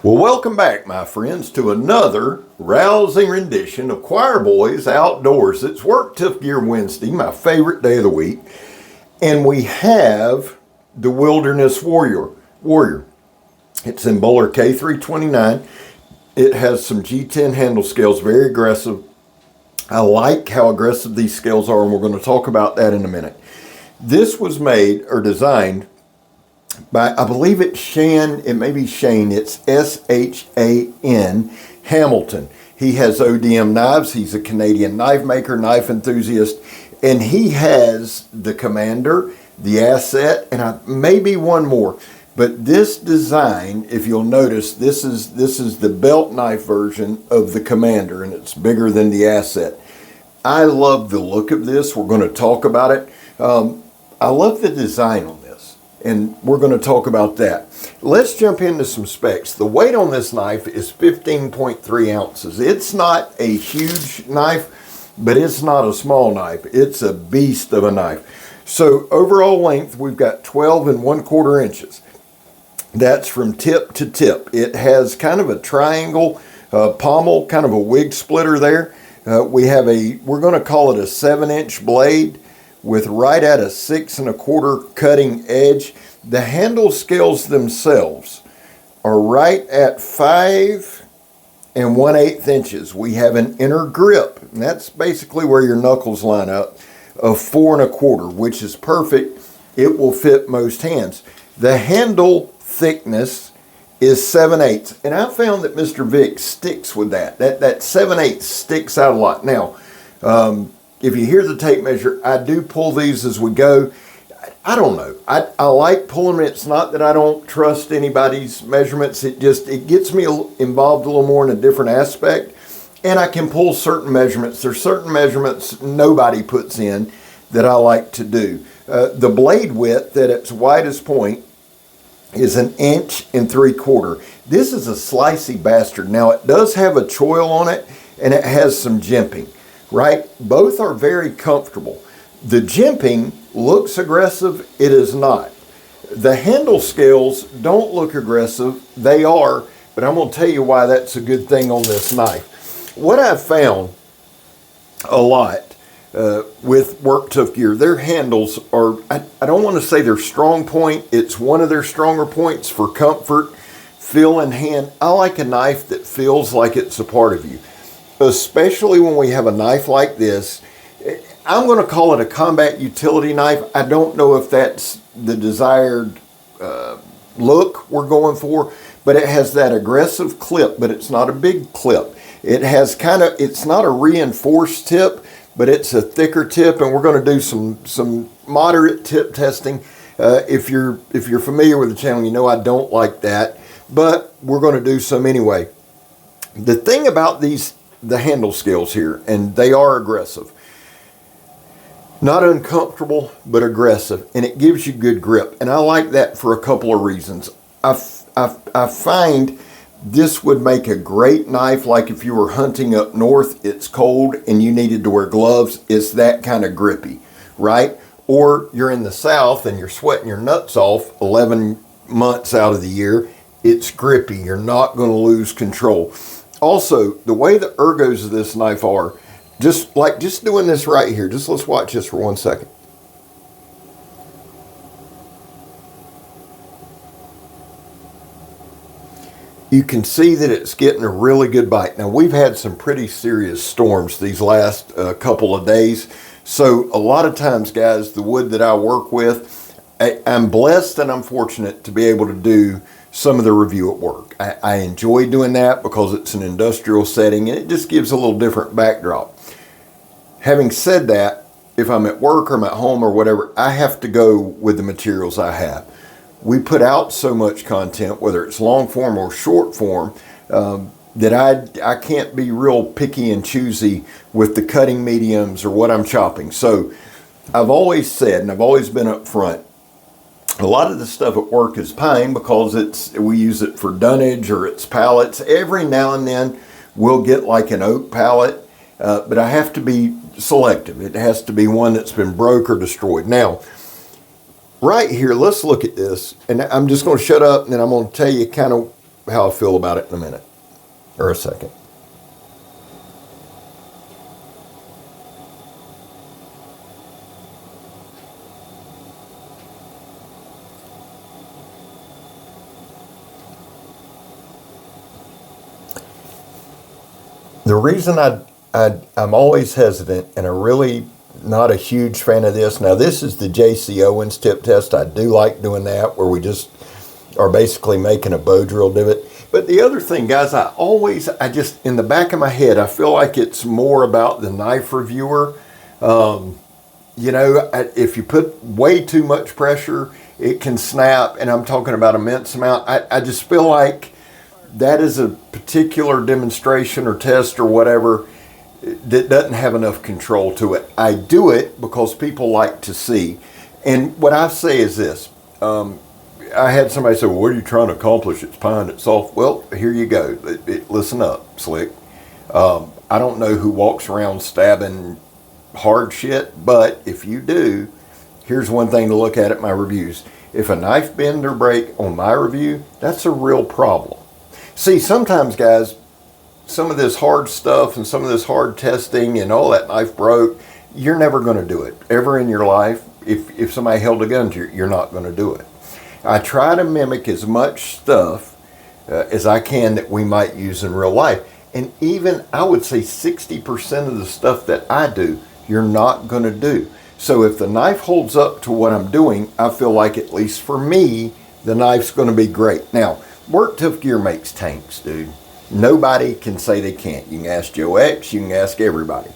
Well, welcome back, my friends, to another rousing rendition of Choir Boys Outdoors. It's Work Tough Gear Wednesday, my favorite day of the week, and we have the Wilderness Warrior. It's in Buller K329. It has some G10 handle scales, very aggressive. I like how aggressive these scales are, and we're going to talk about that in a minute. This was made or designed by, I believe it's Shan, it may be Shane, it's S-H-A-N, Hamilton. He has ODM knives, he's a Canadian knife maker, knife enthusiast, and he has the Commander, the Asset, and maybe one more. But this design, if you'll notice, this is the belt knife version of the Commander, and it's bigger than the Asset. I love the look of this. We're going to talk about it. I love the design on this, and we're going to talk about that. Let's jump into some specs. The weight on this knife is 15.3 ounces. It's not a huge knife, but it's not a small knife. It's a beast of a knife. So overall length, we've got 12 1/4 inches. That's from tip to tip. It has kind of a triangle pommel, kind of a wig splitter there. We're going to call it a 7-inch blade with right at a 6 1/4 cutting edge. The handle scales themselves are right at 5 1/8 inches. We have an inner grip, and that's basically where your knuckles line up, of 4 1/4, which is perfect. It will fit most hands. The handle thickness is 7/8, and I found that Mr. Vic sticks with that. That 7/8 sticks out a lot. Now, if you hear the tape measure, I do pull these as we go. I don't know. I like pulling them. It's not that I don't trust anybody's measurements. It gets me involved a little more in a different aspect, and I can pull certain measurements. There's certain measurements nobody puts in that I like to do. The blade width at its widest point is 1 3/4 inches. This is a slicey bastard. Now, it does have a choil on it, and it has some jimping, right? Both are very comfortable. The jimping looks aggressive. It is not. The handle scales don't look aggressive. They are, but I'm going to tell you why that's a good thing on this knife. What I've found a lot with Work Tough Gear, their handles are, I don't want to say their strong point. It's one of their stronger points for comfort, feel in hand. I like a knife that feels like it's a part of you, especially when we have a knife like this. I'm going to call it a combat utility knife. I don't know if that's the desired look we're going for, but it has that aggressive clip, but it's not a big clip. It has it's not a reinforced tip, but it's a thicker tip, and we're going to do some moderate tip testing. If you're familiar with the channel, you know I don't like that, but we're going to do some anyway. The thing about the handle scales here, and they are aggressive. Not uncomfortable, but aggressive, and it gives you good grip, and I like that for a couple of reasons. I find this would make a great knife, like if you were hunting up north, it's cold, and you needed to wear gloves. It's that kind of grippy, right? Or you're in the south, and you're sweating your nuts off 11 months out of the year. It's grippy. You're not going to lose control. Also, the way the ergos of this knife are, just doing this right here, let's watch this for 1 second. You can see that it's getting a really good bite. Now, we've had some pretty serious storms these last couple of days. So a lot of times, guys, the wood that I work with, I'm blessed and I'm fortunate to be able to do some of the review at work. I enjoy doing that because it's an industrial setting and it just gives a little different backdrop. Having said that, if I'm at work or I'm at home or whatever, I have to go with the materials I have. We put out so much content, whether it's long form or short form, that I can't be real picky and choosy with the cutting mediums or what I'm chopping. So I've always said, and I've always been up front, a lot of the stuff at work is pine because we use it for dunnage or it's pallets. Every now and then we'll get like an oak pallet, but I have to be selective. It has to be one that's been broke or destroyed. Now, right here, let's look at this, and I'm just going to shut up and then I'm going to tell you kind of how I feel about it in a minute, or a second. The reason I'm always hesitant, and I'm really not a huge fan of this. Now, this is the J.C. Owens tip test. I do like doing that, where we just are basically making a bow drill divot. But the other thing, guys, I just, in the back of my head, I feel like it's more about the knife reviewer. You know, if you put way too much pressure, it can snap, and I'm talking about immense amount. I just feel like that is a particular demonstration or test or whatever that doesn't have enough control to it. I do it because people like to see. And what I say is this. I had somebody say, well, what are you trying to accomplish? It's pine, it's soft. Well, here you go. Listen up, slick. I don't know who walks around stabbing hard shit, but if you do, here's one thing to look at my reviews. If a knife bend or break on my review, that's a real problem. See, sometimes, guys, some of this hard stuff and some of this hard testing and all that knife broke, you're never going to do it. Ever in your life, if somebody held a gun to you, you're not going to do it. I try to mimic as much stuff as I can that we might use in real life. And even, I would say 60% of the stuff that I do, you're not going to do. So if the knife holds up to what I'm doing, I feel like, at least for me, the knife's going to be great. Now, Work Tuff Gear makes tanks, dude. Nobody can say they can't. You can ask Joe X, you can ask everybody.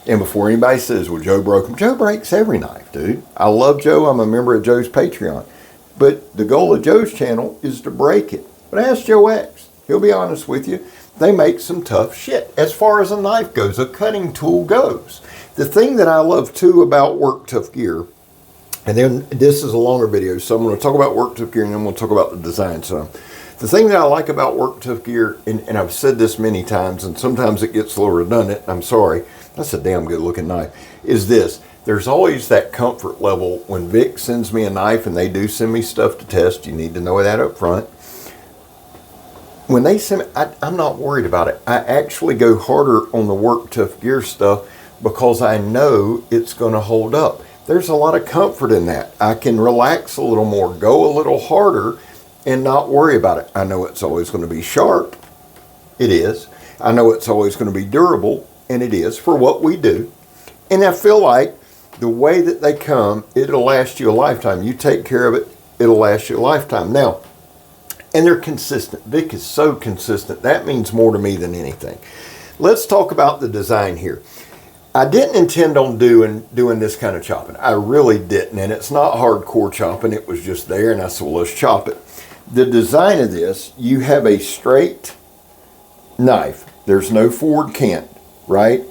And before anybody says, well, Joe broke them, Joe breaks every knife, dude. I love Joe. I'm a member of Joe's Patreon. But the goal of Joe's channel is to break it. But ask Joe X. He'll be honest with you. They make some tough shit. As far as a knife goes, a cutting tool goes. The thing that I love, too, about Work Tuff Gear, and then this is a longer video, so I'm going to talk about Work Tuff Gear, and then we'll talk about the design some. The thing that I like about Work Tuff Gear, and I've said this many times, and sometimes it gets a little redundant, I'm sorry, that's a damn good looking knife, is this. There's always that comfort level when Vic sends me a knife, and they do send me stuff to test. You need to know that up front. When they send me, I'm not worried about it. I actually go harder on the Work Tuff Gear stuff because I know it's going to hold up. There's a lot of comfort in that. I can relax a little more, go a little harder, and not worry about it. I know it's always going to be sharp. It is. I know it's always going to be durable, and it is for what we do. And I feel like the way that they come, it'll last you a lifetime. You take care of it, it'll last you a lifetime. Now, and they're consistent. Vic is so consistent. That means more to me than anything. Let's talk about the design here. I didn't intend on doing this kind of chopping. I really didn't. And it's not hardcore chopping. It was just there, and I said, well, let's chop it. The design of this, you have a straight knife. There's no forward cant, right?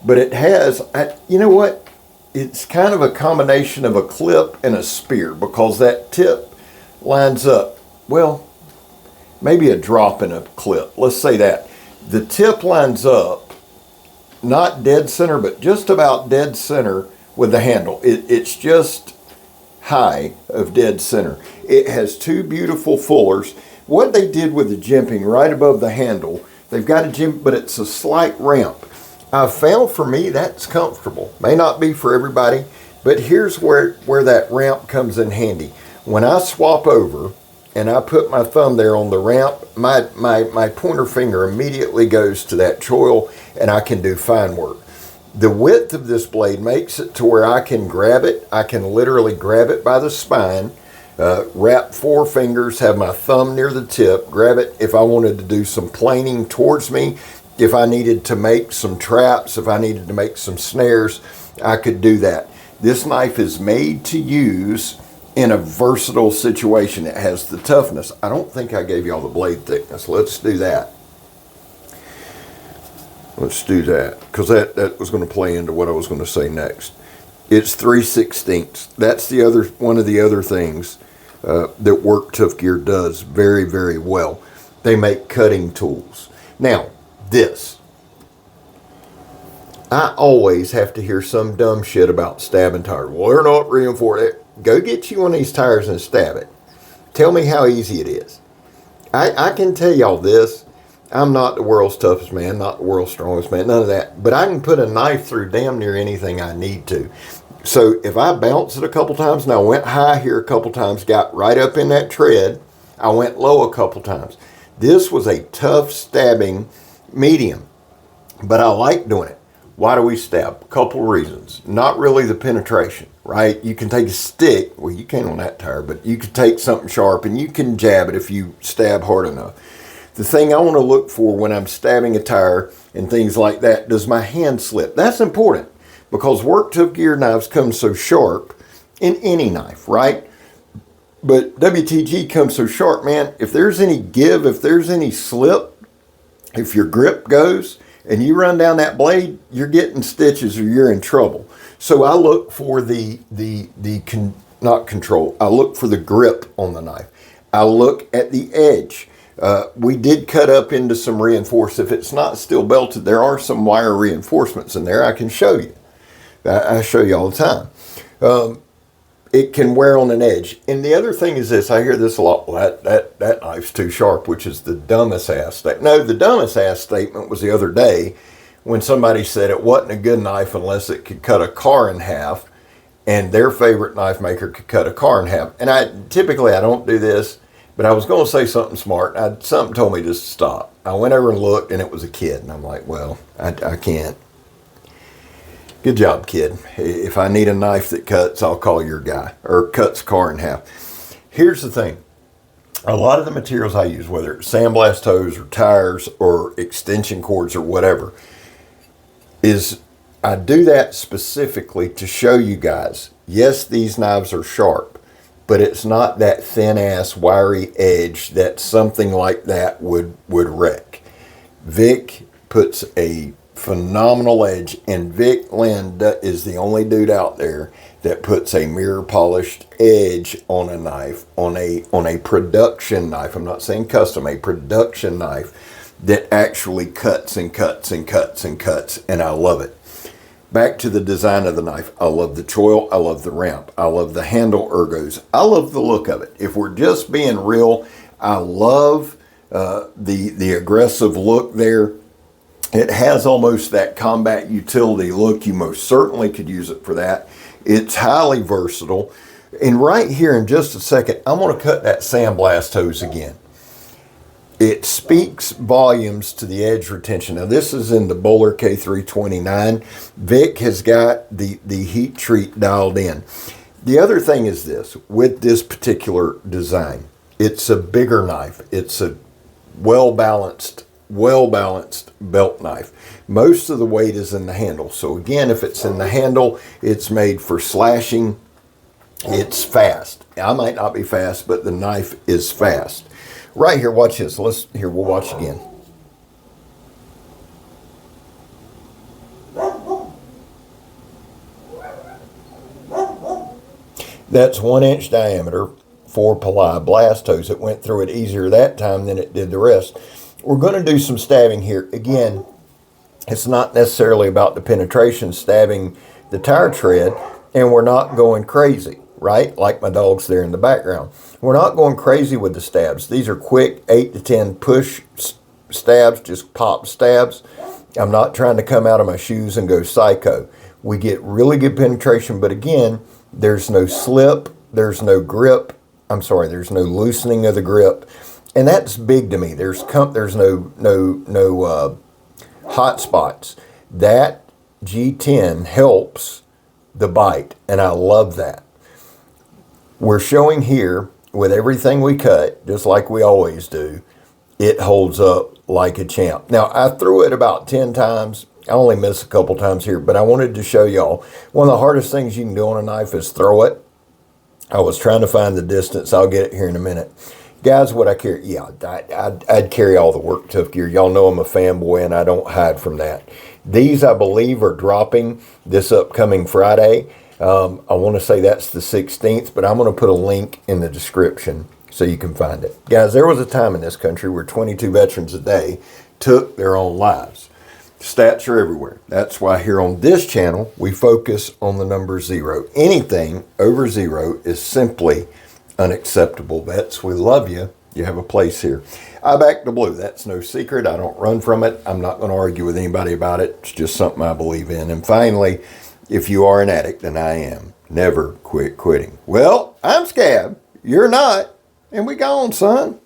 But it has, you know what? It's kind of a combination of a clip and a spear, because that tip lines up, well, maybe a drop in a clip. Let's say that. The tip lines up, not dead center, but just about dead center with the handle. It's just high of dead center. It has two beautiful fullers. What they did with the jimping right above the handle, they've got a jimp, but it's a slight ramp. I've found for me that's comfortable. May not be for everybody, but here's where that ramp comes in handy. When I swap over and I put my thumb there on the ramp, my pointer finger immediately goes to that choil, and I can do fine work. The width of this blade makes it to where I can grab it. I can literally grab it by the spine, wrap four fingers, have my thumb near the tip, grab it if I wanted to do some planing towards me. If I needed to make some traps, if I needed to make some snares, I could do that. This knife is made to use in a versatile situation. It has the toughness. I don't think I gave you all the blade thickness. Let's do that. Let's do that, because that was going to play into what I was going to say next. It's 3/16. That's the other one of the other things that Work Tuff Gear does very, very well. They make cutting tools. Now, this. I always have to hear some dumb shit about stabbing tires. Well, they're not reinforced. Go get you one of these tires and stab it. Tell me how easy it is. I can tell y'all this. I'm not the world's toughest man, not the world's strongest man, none of that. But I can put a knife through damn near anything I need to. So if I bounce it a couple times, and I went high here a couple times, got right up in that tread, I went low a couple times. This was a tough stabbing medium, but I like doing it. Why do we stab? A couple reasons. Not really the penetration, right? You can take a stick, well, you can't on that tire, but you could take something sharp and you can jab it if you stab hard enough. The thing I want to look for when I'm stabbing a tire and things like that, does my hand slip? That's important because work tough gear knives come so sharp in any knife, right? But WTG comes so sharp, man, if there's any give, if there's any slip, if your grip goes and you run down that blade, you're getting stitches or you're in trouble. So I look for not control, I look for the grip on the knife. I look at the edge. We did cut up into some reinforced. If it's not steel belted, there are some wire reinforcements in there. I can show you. I show you all the time. It can wear on an edge. And the other thing is this, I hear this a lot, well, that knife's too sharp, which is the dumbest ass statement. No, the dumbest ass statement was the other day when somebody said it wasn't a good knife unless it could cut a car in half, and their favorite knife maker could cut a car in half. And I don't do this, but I was going to say something smart. Something told me just to stop. I went over and looked, and it was a kid. And I'm like, well, I can't. Good job, kid. If I need a knife that cuts, I'll call your guy, or cuts car in half. Here's the thing. A lot of the materials I use, whether it's sandblast hose or tires or extension cords or whatever, is I do that specifically to show you guys, yes, these knives are sharp, but it's not that thin-ass, wiry edge that something like that would wreck. Vic puts a phenomenal edge, and Vic Lynn is the only dude out there that puts a mirror polished edge on a knife, on a production knife. I'm not saying custom, a production knife that actually cuts and cuts and cuts and cuts, and I love it. Back to the design of the knife. I love the choil. I love the ramp. I love the handle ergos. I love the look of it. If we're just being real, I love the aggressive look there. It has almost that combat utility look. You most certainly could use it for that. It's highly versatile. And right here in just a second, I'm going to cut that sandblast hose again. It speaks volumes to the edge retention. Now this is in the Bowler K329. Vic has got the heat treat dialed in. The other thing is this, with this particular design, it's a bigger knife. It's a well-balanced belt knife. Most of the weight is in the handle. So again, if it's in the handle, it's made for slashing. It's fast. I might not be fast, but the knife is fast. Right here, watch this. We'll watch again. That's 1 inch diameter, 4 ply blast hose. It went through it easier that time than it did the rest. We're going to do some stabbing here. Again, it's not necessarily about the penetration, stabbing the tire tread, and we're not going crazy, right? Like my dog's there in the background. We're not going crazy with the stabs. These are quick 8 to 10 push stabs, just pop stabs. I'm not trying to come out of my shoes and go psycho. We get really good penetration, but again, there's no slip, there's no grip. There's no loosening of the grip. And that's big to me. There's no hot spots. That G10 helps the bite, and I love that. We're showing here with everything we cut, just like we always do, it holds up like a champ. Now, I threw it about 10 times. I only missed a couple times here, but I wanted to show y'all. One of the hardest things you can do on a knife is throw it. I was trying to find the distance. I'll get it here in a minute. Guys, what I carry, yeah, I'd carry all the work tough gear. Y'all know I'm a fanboy, and I don't hide from that. These, I believe, are dropping this upcoming Friday. I want to say that's the 16th, but I'm going to put a link in the description so you can find it. Guys, there was a time in this country where 22 veterans a day took their own lives. Stats are everywhere. That's why here on this channel, we focus on the number 0. Anything over 0 is simply unacceptable. Vets, we love you. You have a place here. I back the blue. That's no secret. I don't run from it. I'm not going to argue with anybody about it. It's just something I believe in. And finally, if you are an addict, and I am, never quit quitting. Well, I'm Scab. You're not. And we gone, son.